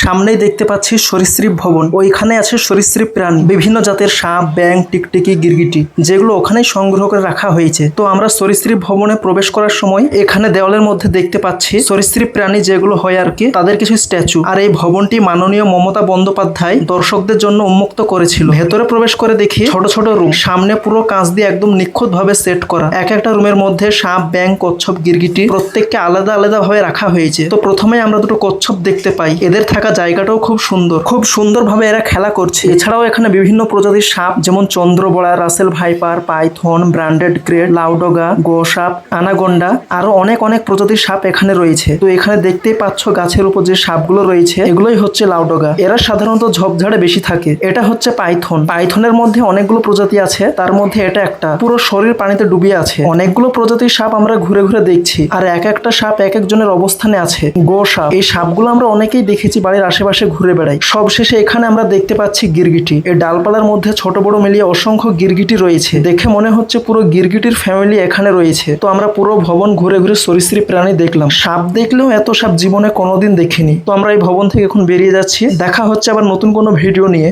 সামনেই দেখতে পাচ্ছি সরীসৃপ ভবন। ওইখানে আছে সরীসৃপ প্রাণী, বিভিন্ন জাতের সাপ, ব্যাঙ, টিকটিকি, গিরগিটি, যেগুলো ওখানেই সংগ্রহ করে রাখা হয়েছে। তো আমরা সরীসৃপ ভবনে প্রবেশ করার সময় এখানে দেওয়ালের মধ্যে দেখতে পাচ্ছি সরীসৃপ প্রাণী যেগুলো হয় আর কি, তাদের কিছু স্ট্যাচু। আর এই ভবনটি মাননীয় মমতা বন্দ্যোপাধ্যায় দর্শকদের জন্য উন্মুক্ত করেছিল। ভেতরে প্রবেশ করে দেখি ছোট ছোট রুম, সামনে পুরো কাঁচ দিয়ে একদম নিখুঁত ভাবে সেট করা। এক একটা রুমের মধ্যে সাপ, ব্যাঙ, কচ্ছপ, গিরগিটি প্রত্যেককে আলাদা আলাদা ভাবে রাখা হয়েছে। তো প্রথমে আমরা দুটো কচ্ছপ দেখতে পাই। এদের থাকা জায়গাটাও খুব সুন্দর, খুব সুন্দরভাবে এরা খেলা করছে। এছাড়াও এখানে বিভিন্ন প্রজাতির সাপ, যেমন চন্দ্রবড়া, Russell viper, python, banded krait, লাউডগা, গো সাপ, আনাগন্ডা, আরো অনেক অনেক প্রজাতির সাপ এখানে রয়েছে। তো এখানে দেখতেই পাচ্ছ গাছের উপর যে সাপগুলো রয়েছে এগুলোই হচ্ছে লাউডগা। এরা সাধারণত ঝোপঝাড়ে বেশি থাকে। এটা হচ্ছে পাইথন। পাইথনের মধ্যে অনেকগুলো প্রজাতি আছে, তার মধ্যে এটা একটা, পুরো শরীর পানিতে ডুবিয়ে আছে। অনেকগুলো প্রজাতির সাপ আমরা ঘুরে ঘুরে দেখছি, আর এক একটা সাপ এক একজনের অবস্থানে আছে। গো সাপ, এই সাপগুলো আমরা অনেকেই দেখেছি বাড়ির আশেপাশে ঘুরে বেড়াই। সবশেষে এখানে আমরা দেখতে পাচ্ছি গিরগিটি। এই ডালপালার মধ্যে ছোট বড় মিলিয়ে অসংখ্য গিরগিটি রয়েছে। দেখে মনে হচ্ছে পুরো গিরগিটির ফ্যামিলি এখানে রয়েছে। তো আমরা পুরো ভবন ঘুরে ঘুরে সরীসৃপ প্রাণী দেখলাম। সাপ দেখলেও এত সাপ জীবনে কোনোদিন দেখিনি। তো আমরা এই ভবন থেকে এখন বেরিয়ে যাচ্ছি। দেখা হচ্ছে আবার নতুন কোনো ভিডিও নিয়ে।